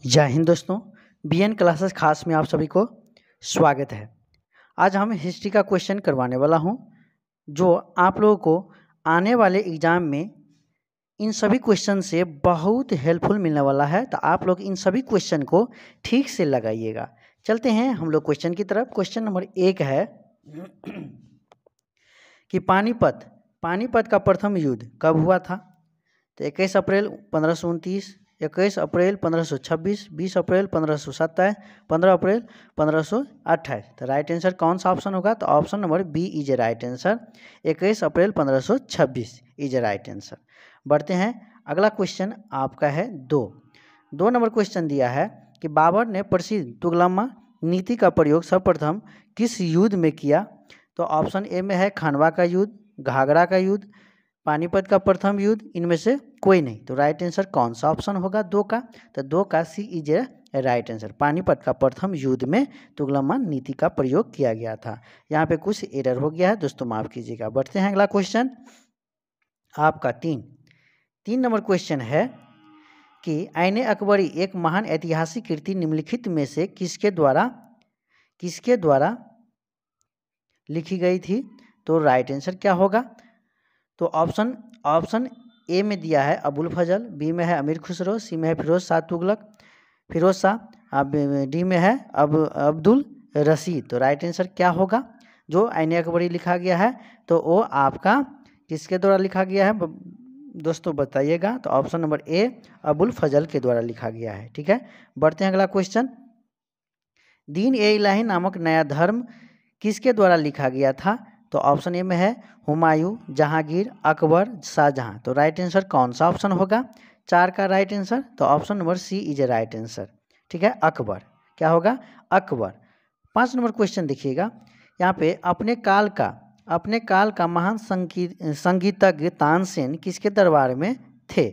जय हिंद दोस्तों, BN classes खास में आप सभी को स्वागत है। आज हम हिस्ट्री का क्वेश्चन करवाने वाला हूं, जो आप लोगों को आने वाले एग्ज़ाम में इन सभी क्वेश्चन से बहुत हेल्पफुल मिलने वाला है। तो आप लोग इन सभी क्वेश्चन को ठीक से लगाइएगा। चलते हैं हम लोग क्वेश्चन की तरफ। क्वेश्चन नंबर 1 है कि पानीपत का प्रथम युद्ध कब हुआ था? तो 21 अप्रैल 1529, 21 अप्रैल 1526, 20 अप्रैल 1527, 15 अप्रैल 1528। तो राइट आंसर कौन सा ऑप्शन होगा? तो option number B is a right answer. 21 अप्रैल 1526 इज ए राइट आंसर। बढ़ते हैं, अगला क्वेश्चन आपका है दो नंबर क्वेश्चन दिया है कि बाबर ने प्रसिद्ध तुगलमा नीति का प्रयोग सर्वप्रथम किस युद्ध में किया? तो ऑप्शन ए में है खानवा का युद्ध, घाघरा का युद्ध, पानीपत का प्रथम युद्ध, इनमें से कोई नहीं। तो राइट आंसर कौन सा ऑप्शन होगा? 2 का। तो 2 का C is a right answer. Panipat का प्रथम युद्ध में तुगलमा नीति का प्रयोग किया गया था। यहाँ पे कुछ एरर हो गया है दोस्तों, माफ कीजिएगा। बढ़ते हैं अगला क्वेश्चन आपका 3 नंबर क्वेश्चन है कि आईने अकबरी एक महान ऐतिहासिक कृति निम्नलिखित में से किसके द्वारा लिखी गई थी? तो राइट आंसर क्या होगा? तो ऑप्शन ए में दिया है अबुल फजल, बी में है अमीर खुसरो, सी में है फिरोज शाह, अब डी में है अब्दुल रशीद। तो राइट आंसर क्या होगा? जो आईने अकबरी लिखा गया है तो वो आपका किसके द्वारा लिखा गया है दोस्तों, बताइएगा। तो ऑप्शन नंबर ए अबुल फजल के द्वारा लिखा गया है। ठीक है, बढ़ते हैं अगला क्वेश्चन। दीन ए इलाही नामक नया धर्म किसके द्वारा लिखा गया था? तो ऑप्शन ए में है हुमायूं, जहांगीर, अकबर, शाहजहां। तो राइट आंसर कौन सा ऑप्शन होगा? 4 का राइट आंसर। तो option number C is a right answer. ठीक है, अकबर। क्या होगा? अकबर। 5 नंबर क्वेश्चन देखिएगा, यहाँ पे अपने काल का महान संगीतज्ञ तानसेन किसके दरबार में थे?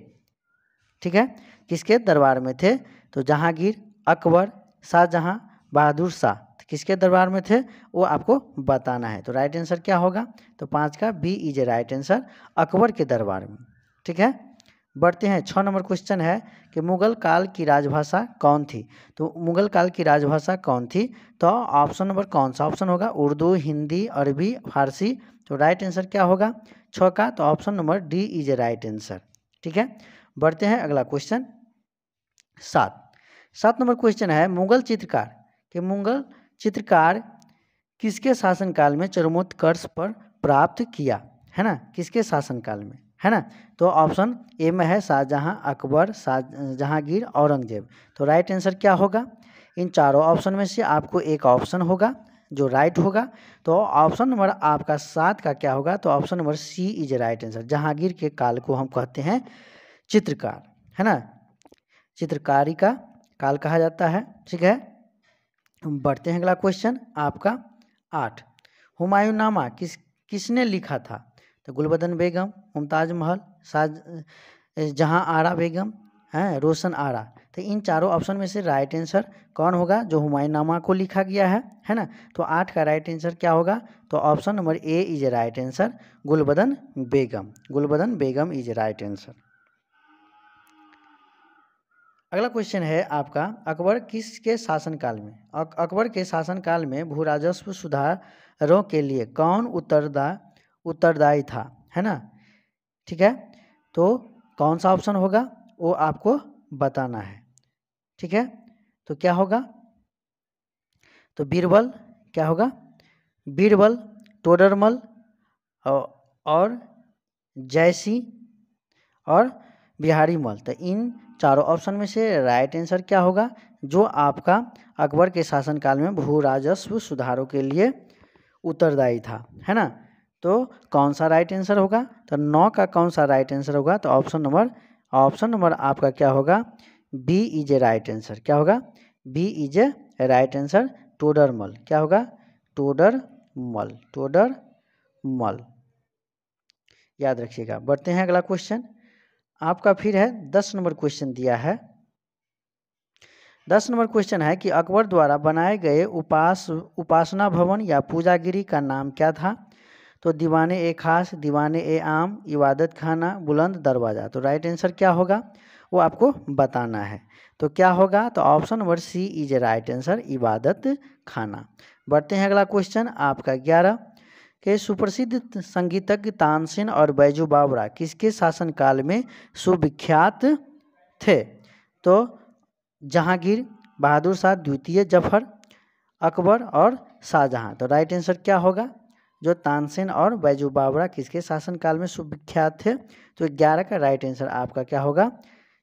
ठीक है, किसके दरबार में थे? तो जहांगीर, अकबर, शाहजहां, बहादुर शाह, किसके दरबार में थे वो आपको बताना है। तो राइट आंसर क्या होगा? तो 5 का B is a right answer, Akbar के दरबार में। ठीक है, बढ़ते हैं। 6 नंबर क्वेश्चन है कि मुगल काल की राजभाषा कौन थी? तो मुगल काल की राजभाषा कौन थी? तो ऑप्शन नंबर कौन सा ऑप्शन होगा? उर्दू, हिंदी, अरबी, फारसी। तो राइट आंसर क्या होगा? 6 का। तो option number D is a right answer. ठीक है, बढ़ते हैं अगला क्वेश्चन 7 नंबर क्वेश्चन है मुगल चित्रकार किसके शासनकाल में चरमोत्कर्ष पर प्राप्त किया? है ना, किसके शासनकाल में, है ना? तो ऑप्शन ए में है शाहजहां, अकबर, जहांगीर, औरंगजेब। तो राइट आंसर क्या होगा? इन चारों ऑप्शन में से आपको एक ऑप्शन होगा जो राइट होगा। तो ऑप्शन नंबर आपका 7 का क्या होगा? तो option number C is right answer. Jahangir के काल को हम कहते हैं चित्रकार, है ना, चित्रकारी का काल कहा जाता है। ठीक है, बढ़ते हैं अगला क्वेश्चन आपका 8। हुमायूंनामा किसने लिखा था? तो गुलबदन बेगम, मुमताज महल, जहां आरा बेगम, है रोशन आरा। तो इन चारों ऑप्शन में से राइट आंसर कौन होगा जो हुमायूंनामा को लिखा गया है ना? तो 8 का राइट आंसर क्या होगा? तो option number A is a right answer, Gulbadan Begum is a right answer. अगला क्वेश्चन है आपका अकबर के शासनकाल में भू राजस्व सुधारों के लिए कौन उत्तरदायी था? है ना? ठीक है, तो कौन सा ऑप्शन होगा वो आपको बताना है। ठीक है, तो क्या होगा? तो बीरबल, क्या होगा? बीरबल, टोडरमल और जयसी और बिहारी मल। तो इन चारों ऑप्शन में से राइट आंसर क्या होगा जो आपका अकबर के शासनकाल में भू राजस्व सुधारों के लिए उत्तरदायी था, है ना? तो कौन सा राइट आंसर होगा? तो 9 का कौन सा राइट आंसर होगा? तो ऑप्शन नंबर आपका क्या होगा? B is a right answer. क्या होगा? B is a right answer, Todarmal. क्या होगा? टोडरमल, याद रखिएगा। बढ़ते हैं अगला क्वेश्चन आपका फिर है 10 नंबर क्वेश्चन दिया है। 10 नंबर क्वेश्चन है कि अकबर द्वारा बनाए गए उपासना भवन या पूजागिरी का नाम क्या था? तो दीवाने ए खास, दीवाने ए आम, इबादत खाना, बुलंद दरवाज़ा। तो राइट आंसर क्या होगा? वो आपको बताना है। तो क्या होगा, तो option number C is a right answer, Ibadat Khana. बढ़ते हैं अगला क्वेश्चन आपका 11 के सुप्रसिद्ध संगीतज्ञ तानसेन और बैजू बावरा किसके शासनकाल में सुविख्यात थे? तो जहांगीर, बहादुर शाह द्वितीय, जफर, अकबर और शाहजहां। तो राइट आंसर क्या होगा, जो तानसेन और बैजू बावरा किसके शासनकाल में सुविख्यात थे? तो 11 का राइट आंसर आपका क्या होगा,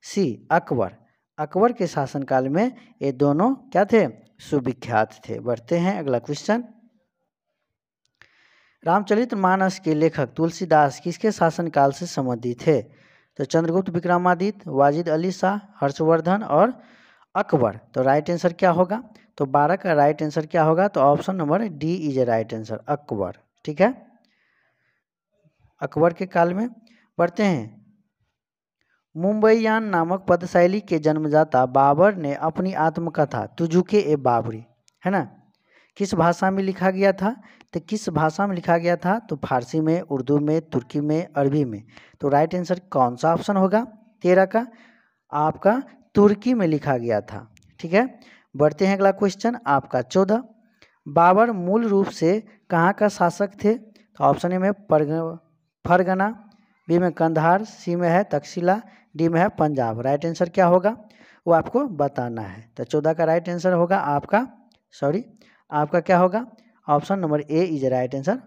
सी अकबर। अकबर के शासनकाल में ये दोनों क्या थे, सुविख्यात थे। बढ़ते हैं अगला क्वेश्चन, रामचरितमानस के लेखक तुलसीदास किसके शासनकाल से संबंधित थे? तो चंद्रगुप्त, विक्रमादित्य, वाजिद अली शाह, हर्षवर्धन और अकबर। तो राइट आंसर क्या होगा, तो 12 का राइट आंसर क्या होगा, तो option number D is a right answer, Akbar. ठीक है, अकबर के काल में। बढ़ते हैं, मुंबईयान नामक पदशैली के जन्मदाता बाबर ने अपनी आत्मकथा तुजुके ए बाबरी, है ना, किस भाषा में लिखा गया था? तो किस भाषा में लिखा गया था? तो फारसी में, उर्दू में, तुर्की में, अरबी में। तो राइट आंसर कौन सा ऑप्शन होगा 13 का, आपका तुर्की में लिखा गया था। ठीक है, बढ़ते हैं अगला क्वेश्चन आपका 14, बाबर मूल रूप से कहाँ का शासक थे? तो ऑप्शन ए में फरगना, बी में कंधार, सी में है तक्षशिला, डी में है पंजाब। राइट आंसर क्या होगा, वो आपको बताना है। तो 14 का राइट आंसर होगा आपका क्या होगा, option number A is right answer,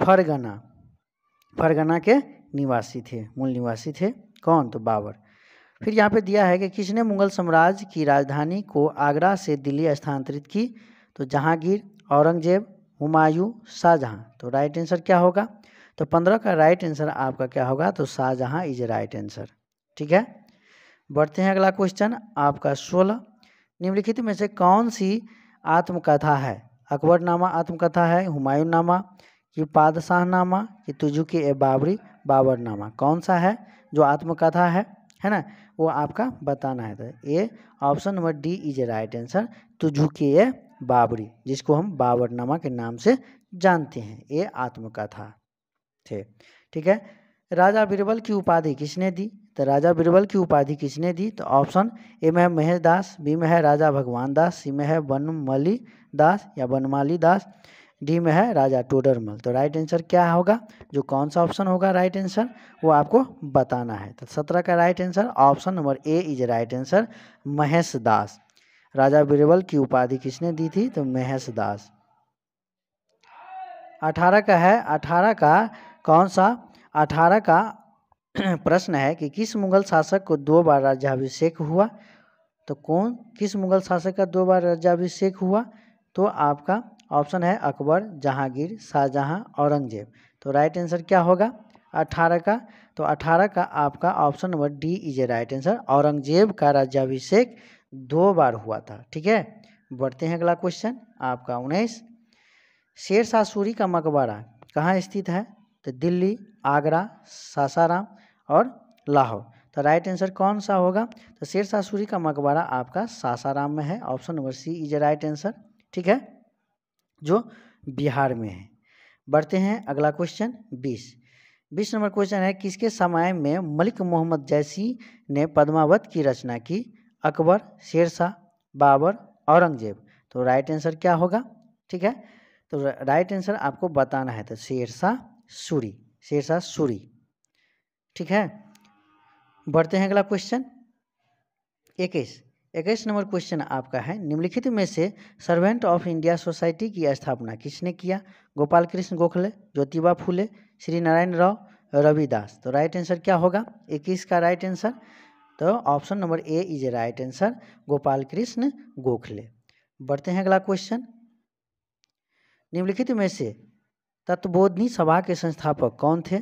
Fergana. Fergana के निवासी थे, मूल निवासी थे कौन, तो बाबर। फिर यहाँ पे दिया है कि किसने मुगल साम्राज्य की राजधानी को आगरा से दिल्ली स्थानांतरित की? तो जहांगीर, औरंगजेब, हुमायूं, शाहजहां। तो राइट आंसर क्या होगा, तो 15 का राइट आंसर आपका क्या होगा, तो शाहजहां इज राइट आंसर। ठीक है, बढ़ते हैं अगला क्वेश्चन आपका 16, निम्नलिखित में से कौन सी आत्मकथा है? अकबरनामा आत्मकथा है, हुमायूंनामा, कि पादशाहनामा, कि तुजुके ए बाबरी, बाबरनामा। कौन सा है जो आत्मकथा है ना, वो आपका बताना है। तो ये option number D is a right answer, Tuzuk e Baburi, जिसको हम बाबरनामा के नाम से जानते हैं, ये आत्मकथा थे। ठीक है, राजा बीरबल की उपाधि किसने दी? तो राजा बीरबल की उपाधि किसने दी? तो ऑप्शन ए में है महेश दास, बी में है राजा भगवान दास, सी में है बनमली दास या बनमाली दास, डी में है राजा टोडरमल। तो राइट आंसर क्या होगा, जो कौन सा ऑप्शन होगा राइट आंसर, वो आपको बताना है। तो 17 का right answer option number A is right answer, Mahesh Das. राजा बीरबल की उपाधि किसने दी थी? तो महेश दास। 18 का है, 18 का कौन सा, 18 का प्रश्न है कि किस मुगल शासक को 2 बार राज्याभिषेक हुआ? तो किस मुगल शासक का 2 बार राज्याभिषेक हुआ? तो आपका ऑप्शन है अकबर, जहांगीर, शाहजहां, औरंगजेब। तो राइट आंसर क्या होगा 18 का? तो 18 का आपका option number D is a right answer, Aurangzeb का राज्याभिषेक 2 बार हुआ था। ठीक है, बढ़ते हैं अगला क्वेश्चन आपका 19, शेरशाह सूरी का मकबरा कहाँ स्थित है? तो दिल्ली, आगरा, सासाराम और लाहौर। तो राइट आंसर कौन सा होगा? तो शेरशाह सूरी का मकबरा आपका सासाराम में है, option number C is a right answer. ठीक है, जो बिहार में है। बढ़ते हैं अगला क्वेश्चन 20 नंबर क्वेश्चन है, किसके समय में मलिक मोहम्मद जैसी ने पद्मावत की रचना की? अकबर, शेरशाह, बाबर, औरंगजेब। तो राइट आंसर क्या होगा? ठीक है, तो राइट आंसर आपको बताना है, तो शेरशाह सूरी। ठीक है, बढ़ते हैं अगला क्वेश्चन 21 नंबर क्वेश्चन आपका है, निम्नलिखित में से सर्वेंट ऑफ इंडिया सोसाइटी की स्थापना किसने किया? गोपाल कृष्ण गोखले, ज्योतिबा फूले, श्री नारायण राव, रविदास। तो राइट आंसर क्या होगा 21 का राइट आंसर? तो option number A is a right answer, Gopal Krishna Gokhale. बढ़ते हैं अगला क्वेश्चन, निम्नलिखित में से तत्वबोधिनी सभा के संस्थापक कौन थे?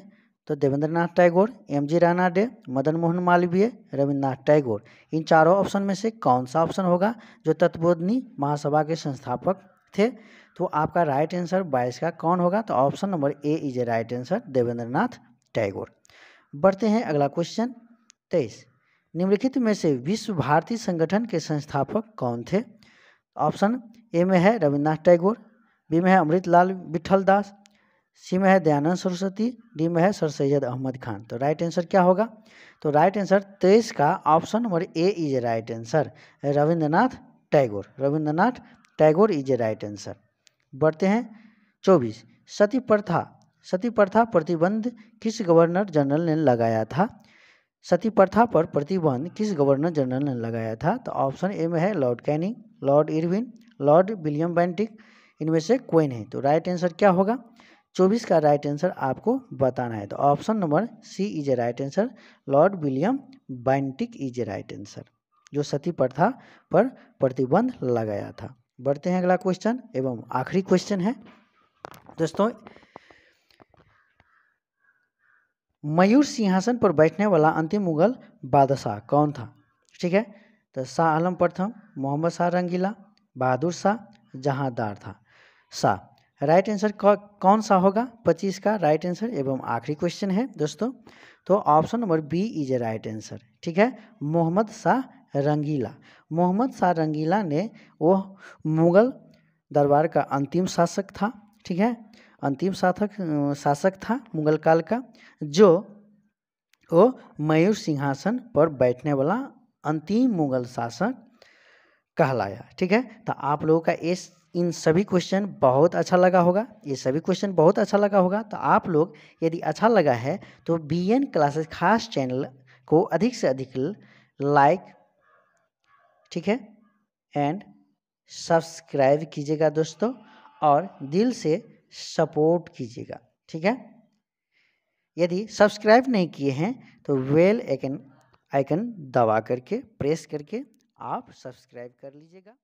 तो देवेंद्रनाथ टैगोर, एम.जी. राणा डे, मदन मोहन मालवीय, रविन्द्रनाथ टैगोर। इन चारों ऑप्शन में से कौन सा ऑप्शन होगा जो तत्वबोधिनी महासभा के संस्थापक थे? तो आपका राइट आंसर 22 का कौन होगा? तो option number A is a right answer, Devendranath Tagore. बढ़ते हैं अगला क्वेश्चन 23, निम्नलिखित में से विश्व भारती संगठन के संस्थापक कौन थे? ऑप्शन ए में है रविन्द्रनाथ टैगोर, बी में है अमृतलाल विठल दास, सी में है दयानंद सरस्वती, डी में है सर सैयद अहमद खान। तो राइट आंसर क्या होगा? तो राइट आंसर 23 का option number A is a right answer, Rabindranath Tagore. Rabindranath Tagore is a right answer. बढ़ते हैं 24, सती प्रथा। सती प्रथा प्रतिबंध किस गवर्नर जनरल ने लगाया था? सती प्रथा पर प्रतिबंध किस गवर्नर जनरल ने लगाया था? तो ऑप्शन ए में है Lord Canning, Lord Irwin, Lord William Bentinck, इनमें से कोई नहीं। तो राइट आंसर क्या होगा? 24 का राइट आंसर आपको बताना है। तो option number C is a right answer, Lord William Bentinck is a right answer, जो सती प्रथा पर प्रतिबंध लगाया था। बढ़ते हैं अगला क्वेश्चन एवं आखिरी क्वेश्चन है दोस्तों, मयूर सिंहासन पर बैठने वाला अंतिम मुगल बादशाह कौन था? ठीक है, तो शाह आलम प्रथम, मोहम्मद शाह रंगीला, बहादुर शाह, जहांदार था। शाह राइट आंसर कौन सा होगा? 25 का राइट आंसर एवं आखिरी क्वेश्चन है दोस्तों। तो option number B is a right answer. ठीक है, मोहम्मद शाह रंगीला। मोहम्मद शाह रंगीला ने वो मुगल दरबार का अंतिम शासक था। ठीक है, अंतिम शासक था मुगल काल का, जो वो मयूर सिंहासन पर बैठने वाला अंतिम मुगल शासक कहलाया। ठीक है, तो आप लोगों का इन सभी क्वेश्चन बहुत अच्छा लगा होगा, ये सभी क्वेश्चन बहुत अच्छा लगा होगा। तो आप लोग यदि अच्छा लगा है तो BN क्लासेस खास चैनल को अधिक से अधिक लाइक, ठीक है, एंड सब्सक्राइब कीजिएगा दोस्तों, और दिल से सपोर्ट कीजिएगा। ठीक है, यदि सब्सक्राइब नहीं किए हैं तो बेल आइकन दबा करके प्रेस करके आप सब्सक्राइब कर लीजिएगा।